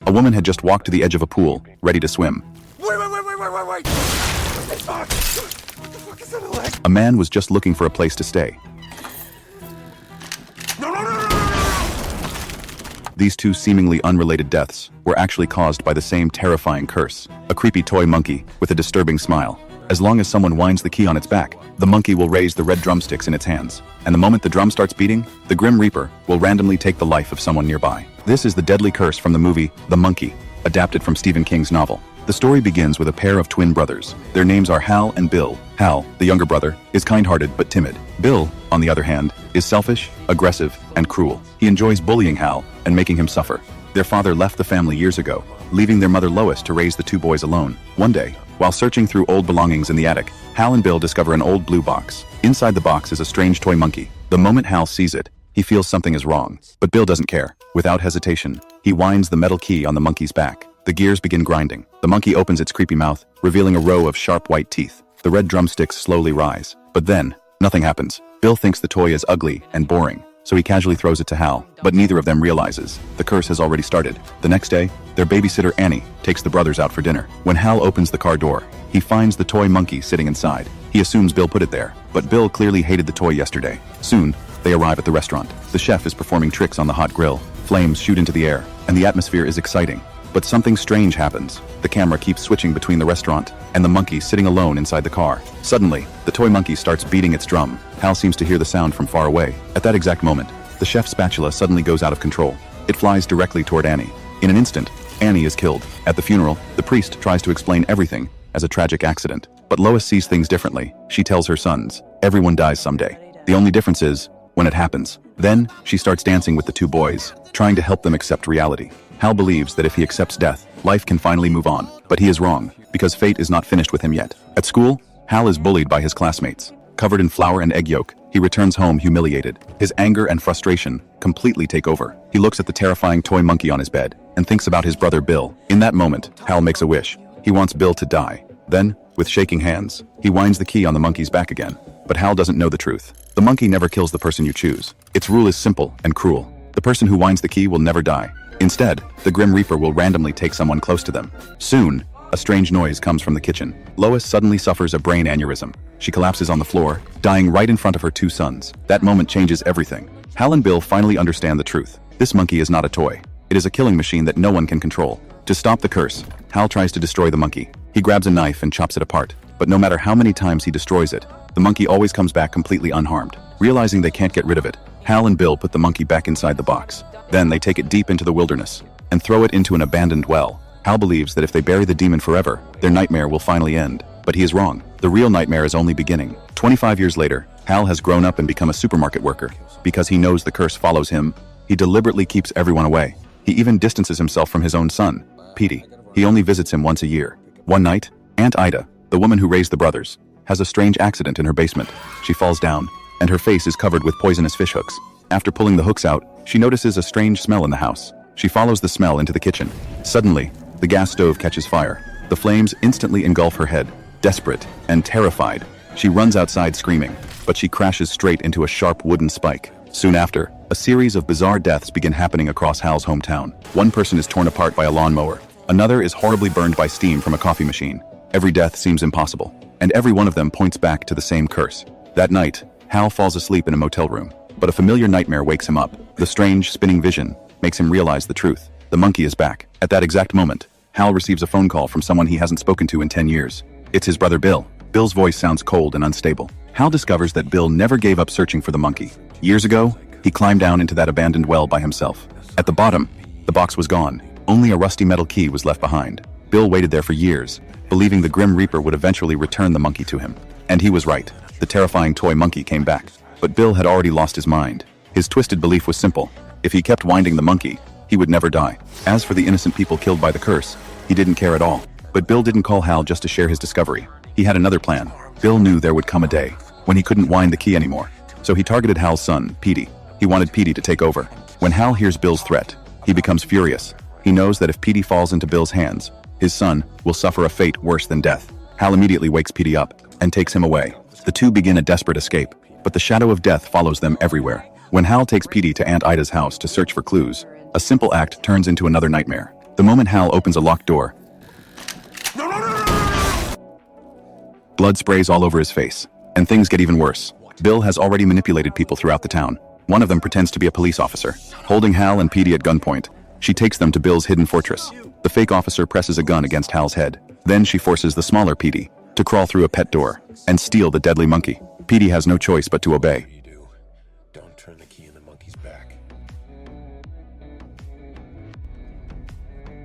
A woman had just walked to the edge of a pool, ready to swim. Wait! Fuck! What the fuck is that, a leg? A man was just looking for a place to stay. No! These two seemingly unrelated deaths were actually caused by the same terrifying curse. A creepy toy monkey with a disturbing smile. As long as someone winds the key on its back, the monkey will raise the red drumsticks in its hands. And the moment the drum starts beating, the Grim Reaper will randomly take the life of someone nearby. This is the deadly curse from the movie The Monkey, adapted from Stephen King's novel. The story begins with a pair of twin brothers. Their names are Hal and Bill. Hal, the younger brother, is kind-hearted but timid. Bill, on the other hand, is selfish, aggressive, and cruel. He enjoys bullying Hal and making him suffer. Their father left the family years ago, leaving their mother Lois to raise the two boys alone. One day, while searching through old belongings in the attic, Hal and Bill discover an old blue box. Inside the box is a strange toy monkey. The moment Hal sees it, he feels something is wrong. But Bill doesn't care. Without hesitation, he winds the metal key on the monkey's back. The gears begin grinding. The monkey opens its creepy mouth, revealing a row of sharp white teeth. The red drumsticks slowly rise. But then, nothing happens. Bill thinks the toy is ugly and boring, so he casually throws it to Hal, but neither of them realizes the curse has already started. The next day, their babysitter Annie takes the brothers out for dinner. When Hal opens the car door, he finds the toy monkey sitting inside. He assumes Bill put it there, but Bill clearly hated the toy yesterday. Soon, they arrive at the restaurant. The chef is performing tricks on the hot grill. Flames shoot into the air, and the atmosphere is exciting. But something strange happens. The camera keeps switching between the restaurant and the monkey sitting alone inside the car. Suddenly, the toy monkey starts beating its drum. Hal seems to hear the sound from far away. At that exact moment, the chef's spatula suddenly goes out of control. It flies directly toward Annie. In an instant, Annie is killed. At the funeral, the priest tries to explain everything as a tragic accident. But Lois sees things differently. She tells her sons, everyone dies someday. The only difference is when it happens. Then, she starts dancing with the two boys, trying to help them accept reality. Hal believes that if he accepts death, life can finally move on. But he is wrong, because fate is not finished with him yet. At school, Hal is bullied by his classmates. Covered in flour and egg yolk, he returns home humiliated. His anger and frustration completely take over. He looks at the terrifying toy monkey on his bed and thinks about his brother Bill. In that moment, Hal makes a wish. He wants Bill to die. Then, with shaking hands, he winds the key on the monkey's back again. But Hal doesn't know the truth. The monkey never kills the person you choose. Its rule is simple and cruel. The person who winds the key will never die. Instead, the Grim Reaper will randomly take someone close to them. Soon, a strange noise comes from the kitchen. Lois suddenly suffers a brain aneurysm. She collapses on the floor, dying right in front of her two sons. That moment changes everything. Hal and Bill finally understand the truth. This monkey is not a toy. It is a killing machine that no one can control. To stop the curse, Hal tries to destroy the monkey. He grabs a knife and chops it apart. But no matter how many times he destroys it, the monkey always comes back completely unharmed. Realizing they can't get rid of it, Hal and Bill put the monkey back inside the box. Then they take it deep into the wilderness and throw it into an abandoned well. Hal believes that if they bury the demon forever, their nightmare will finally end. But he is wrong. The real nightmare is only beginning. 25 years later, Hal has grown up and become a supermarket worker. Because he knows the curse follows him, he deliberately keeps everyone away. He even distances himself from his own son, Petey. He only visits him once a year. One night, Aunt Ida, the woman who raised the brothers, has a strange accident in her basement. She falls down, and her face is covered with poisonous fish hooks. After pulling the hooks out, she notices a strange smell in the house. She follows the smell into the kitchen. Suddenly, the gas stove catches fire. The flames instantly engulf her head. Desperate and terrified, she runs outside screaming, but she crashes straight into a sharp wooden spike. Soon after, a series of bizarre deaths begin happening across Hal's hometown. One person is torn apart by a lawnmower. Another is horribly burned by steam from a coffee machine. Every death seems impossible, and every one of them points back to the same curse. That night, Hal falls asleep in a motel room, but a familiar nightmare wakes him up. The strange, spinning vision makes him realize the truth. The monkey is back. At that exact moment, Hal receives a phone call from someone he hasn't spoken to in 10 years. It's his brother Bill. Bill's voice sounds cold and unstable. Hal discovers that Bill never gave up searching for the monkey. Years ago, he climbed down into that abandoned well by himself. At the bottom, the box was gone. Only a rusty metal key was left behind. Bill waited there for years, believing the Grim Reaper would eventually return the monkey to him. And he was right. The terrifying toy monkey came back. But Bill had already lost his mind. His twisted belief was simple. If he kept winding the monkey, he would never die. As for the innocent people killed by the curse, he didn't care at all. But Bill didn't call Hal just to share his discovery. He had another plan. Bill knew there would come a day when he couldn't wind the key anymore. So he targeted Hal's son, Petey. He wanted Petey to take over. When Hal hears Bill's threat, he becomes furious. He knows that if Petey falls into Bill's hands, his son will suffer a fate worse than death. Hal immediately wakes Petey up and takes him away. The two begin a desperate escape, but the shadow of death follows them everywhere. When Hal takes Petey to Aunt Ida's house to search for clues, a simple act turns into another nightmare. The moment Hal opens a locked door, No, no, no, no, no, no! blood sprays all over his face, and things get even worse. Bill has already manipulated people throughout the town. One of them pretends to be a police officer. Holding Hal and Petey at gunpoint, she takes them to Bill's hidden fortress. The fake officer presses a gun against Hal's head. Then she forces the smaller Petey to crawl through a pet door and steal the deadly monkey. Petey has no choice but to obey. You do. Don't turn the key in the monkey's back.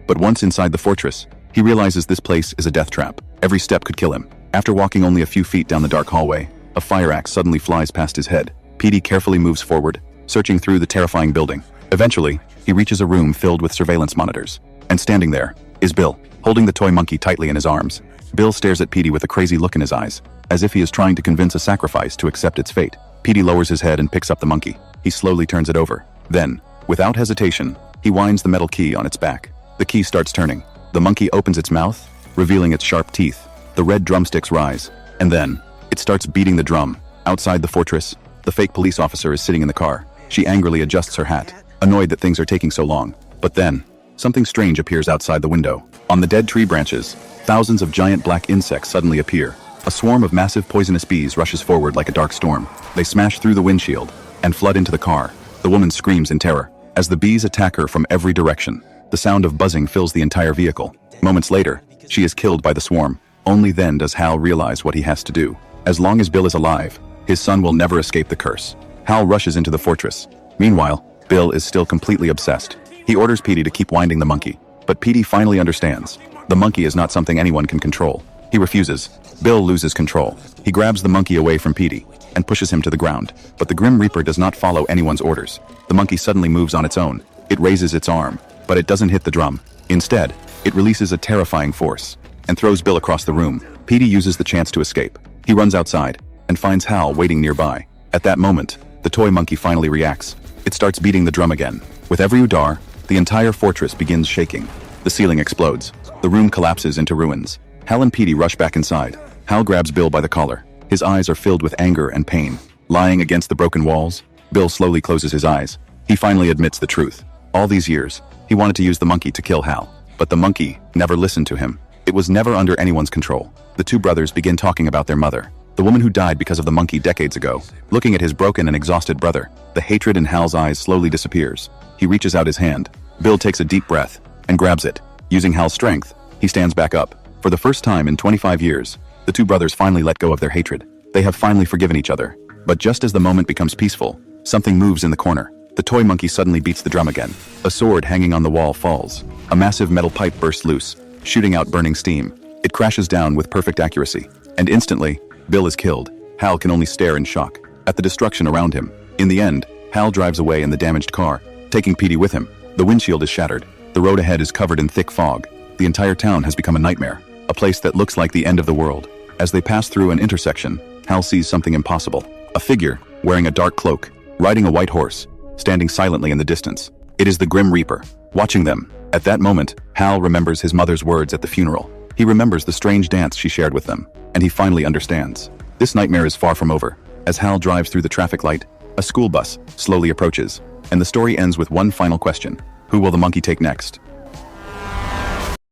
But once inside the fortress, he realizes this place is a death trap. Every step could kill him. After walking only a few feet down the dark hallway, a fire axe suddenly flies past his head. Petey carefully moves forward, searching through the terrifying building. Eventually, he reaches a room filled with surveillance monitors. And standing there is Bill, holding the toy monkey tightly in his arms. Bill stares at Petey with a crazy look in his eyes, as if he is trying to convince a sacrifice to accept its fate. Petey lowers his head and picks up the monkey. He slowly turns it over. Then, without hesitation, he winds the metal key on its back. The key starts turning. The monkey opens its mouth, revealing its sharp teeth. The red drumsticks rise, and then it starts beating the drum. Outside the fortress, the fake police officer is sitting in the car. She angrily adjusts her hat, annoyed that things are taking so long. But then, something strange appears outside the window. On the dead tree branches, thousands of giant black insects suddenly appear. A swarm of massive poisonous bees rushes forward like a dark storm. They smash through the windshield and flood into the car. The woman screams in terror as the bees attack her from every direction. The sound of buzzing fills the entire vehicle. Moments later, she is killed by the swarm. Only then does Hal realize what he has to do. As long as Bill is alive, his son will never escape the curse. Hal rushes into the fortress. Meanwhile, Bill is still completely obsessed. He orders Petey to keep winding the monkey, but Petey finally understands. The monkey is not something anyone can control. He refuses. Bill loses control. He grabs the monkey away from Petey and pushes him to the ground. But the Grim Reaper does not follow anyone's orders. The monkey suddenly moves on its own. It raises its arm, but it doesn't hit the drum. Instead, it releases a terrifying force and throws Bill across the room. Petey uses the chance to escape. He runs outside and finds Hal waiting nearby. At that moment, the toy monkey finally reacts. It starts beating the drum again. With every udar, the entire fortress begins shaking. The ceiling explodes. The room collapses into ruins. Hal and Petey rush back inside. Hal grabs Bill by the collar. His eyes are filled with anger and pain. Lying against the broken walls, Bill slowly closes his eyes. He finally admits the truth. All these years, he wanted to use the monkey to kill Hal, but the monkey never listened to him. It was never under anyone's control. The two brothers begin talking about their mother, the woman who died because of the monkey decades ago. Looking at his broken and exhausted brother, the hatred in Hal's eyes slowly disappears. He reaches out his hand. Bill takes a deep breath and grabs it. Using Hal's strength, he stands back up. For the first time in 25 years, the two brothers finally let go of their hatred. They have finally forgiven each other. But just as the moment becomes peaceful, something moves in the corner. The toy monkey suddenly beats the drum again. A sword hanging on the wall falls. A massive metal pipe bursts loose, shooting out burning steam. It crashes down with perfect accuracy. And instantly, Bill is killed. Hal can only stare in shock at the destruction around him. In the end, Hal drives away in the damaged car, taking Petey with him. The windshield is shattered. The road ahead is covered in thick fog. The entire town has become a nightmare, a place that looks like the end of the world. As they pass through an intersection, Hal sees something impossible. A figure, wearing a dark cloak, riding a white horse, standing silently in the distance. It is the Grim Reaper, watching them. At that moment, Hal remembers his mother's words at the funeral. He remembers the strange dance she shared with them, and he finally understands. This nightmare is far from over. As Hal drives through the traffic light, a school bus slowly approaches, and the story ends with one final question. Who will the monkey take next?